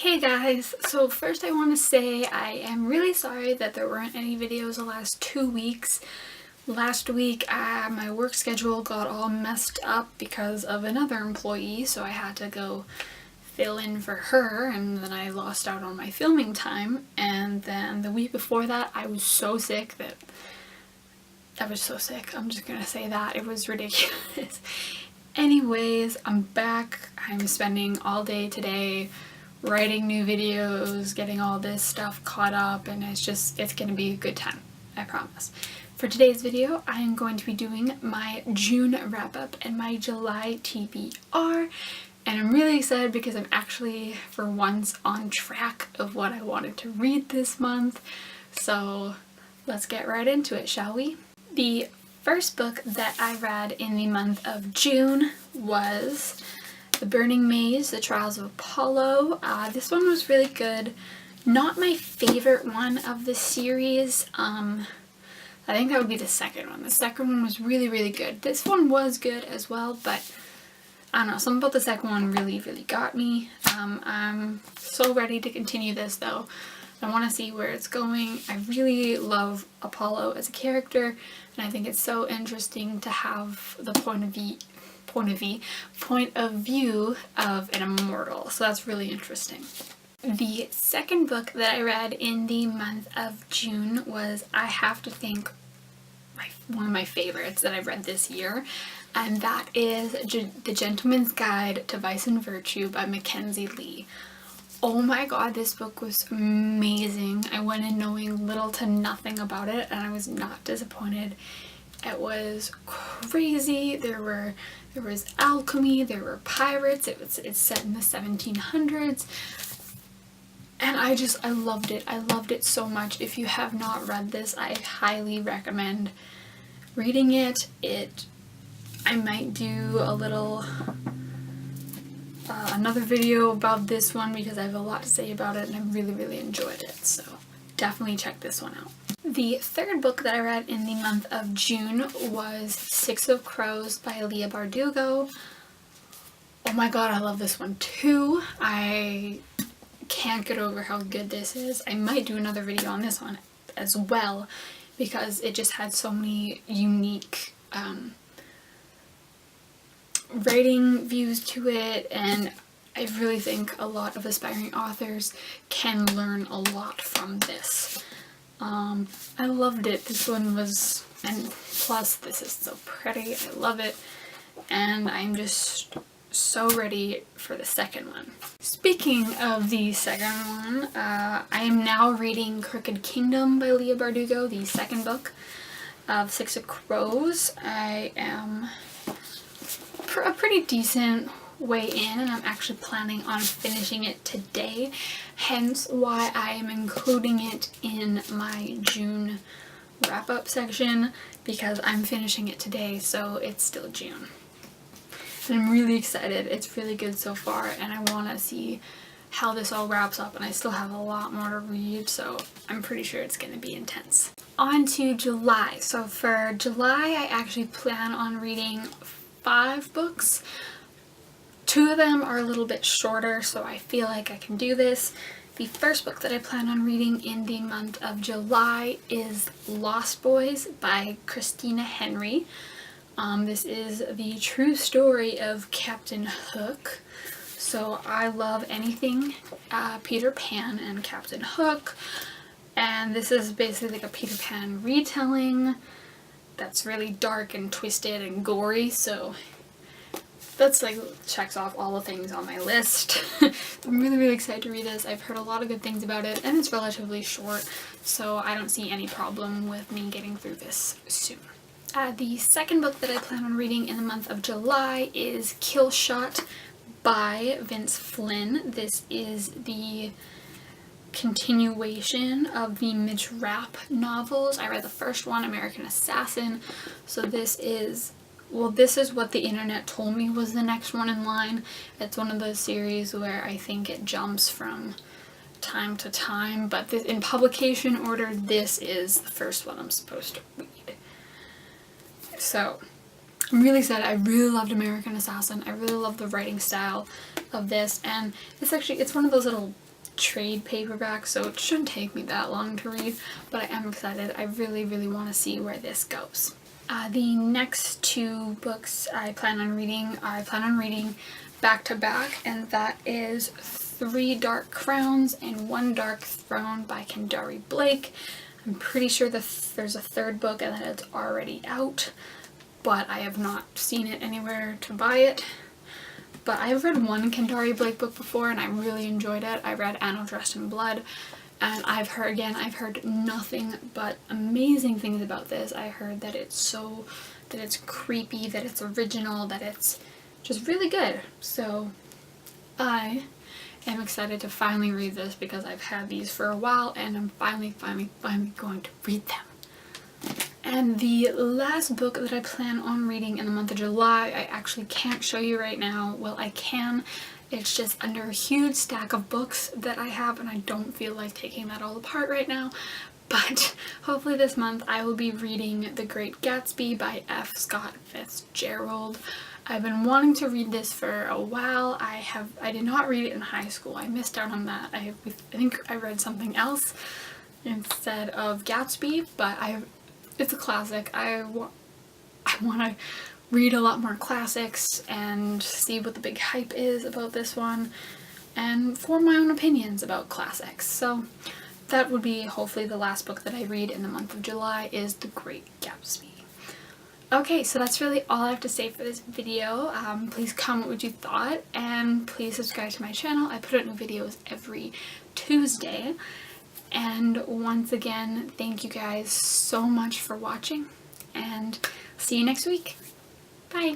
Hey guys, so first I want to say I am really sorry that there weren't any videos the last 2 weeks. Last week my work schedule got all messed up because of another employee, so I had to go fill in for her, and then I lost out on my filming time. And then the week before that I was so sick that I'm just gonna say that. It was ridiculous. Anyways, I'm back. I'm spending all day today writing new videos, getting all this stuff caught up, and it's gonna be a good time, I promise. For today's video, I am going to be doing my June wrap-up and my July TBR, and I'm really excited because I'm actually, for once, on track of what I wanted to read this month. So let's get right into it, shall we? The first book that I read in the month of June was The Burning Maze, The Trials of Apollo. This one was really good. Not my favorite one of the series. I think that would be the second one. The second one was really, really good. This one was good as well, but I don't know, something about the second one really, really got me. I'm so ready to continue this though. I want to see where it's going. I really love Apollo as a character, and I think it's so interesting to have the point of view of an immortal. So that's really interesting. The second book that I read in the month of June was, I have to think, one of my favorites that I've read this year, and that is The Gentleman's Guide to Vice and Virtue by Mackenzie Lee. Oh my god, this book was amazing. I went in knowing little to nothing about it, and I was not disappointed. It was crazy. There was alchemy, there were pirates, it's set in the 1700s, and I loved it. I loved it so much. If you have not read this, I highly recommend reading it. I might do a little another video about this one because I have a lot to say about it and I really, really enjoyed it, so definitely check this one out. The third book that I read in the month of June was Six of Crows by Leah Bardugo. Oh my god, I love this one too. I can't get over how good this is. I might do another video on this one as well because it just had so many unique writing views to it, and I really think a lot of aspiring authors can learn a lot from this. I loved it. This one was, and plus this is so pretty. I love it, and I'm just so ready for the second one. Speaking of the second one, I am now reading Crooked Kingdom by Leah Bardugo, the second book of Six of Crows. I am a pretty decent way in, and I'm actually planning on finishing it today, hence why I am including it in my June wrap-up section, because I'm finishing it today, so it's still June. And I'm really excited. It's really good so far, and I want to see how this all wraps up, and I still have a lot more to read, so I'm pretty sure it's going to be intense. On to July. So for July, I actually plan on reading 5 books. 2 of them are a little bit shorter, so I feel like I can do this. The first book that I plan on reading in the month of July is Lost Boys by Christina Henry. This is the true story of Captain Hook. So I love anything Peter Pan and Captain Hook, and this is basically like a Peter Pan retelling that's really dark and twisted and gory, so that's like checks off all the things on my list. I'm really, really excited to read this. I've heard a lot of good things about it, and it's relatively short, so I don't see any problem with me getting through this soon. The second book that I plan on reading in the month of July is Kill Shot by Vince Flynn. This is the continuation of the Mitch Rapp novels. I read the first one, American Assassin, so this is what the internet told me was the next one in line. It's one of those series where I think it jumps from time to time, but this, in publication order, this is the first one I'm supposed to read. So I'm really excited. I really loved American Assassin. I really love the writing style of this, and it's one of those little trade paperback, so it shouldn't take me that long to read, but I am excited. I really, really want to see where this goes. The next two books I plan on reading back to back, and that is 3 Dark Crowns and 1 Dark Throne by Kendari Blake. I'm pretty sure there's a third book and that it's already out, but I have not seen it anywhere to buy it. But I've read one Kendari Blake book before and I really enjoyed it. I read Anna Dressed in Blood, and I've heard nothing but amazing things about this. I heard that it's creepy, that it's original, that it's just really good. So I am excited to finally read this because I've had these for a while and I'm finally going to read them. And the last book that I plan on reading in the month of July, I actually can't show you right now. Well, I can. It's just under a huge stack of books that I have, and I don't feel like taking that all apart right now. But hopefully this month I will be reading The Great Gatsby by F. Scott Fitzgerald. I've been wanting to read this for a while. I did not read it in high school. I missed out on that. I think I read something else instead of Gatsby, but it's a classic. I want to read a lot more classics and see what the big hype is about this one and form my own opinions about classics. So that would be hopefully the last book that I read in the month of July is The Great Gatsby. Okay, so that's really all I have to say for this video. Please comment what you thought and please subscribe to my channel. I put out new videos every Tuesday. And once again, thank you guys so much for watching and see you next week. Bye!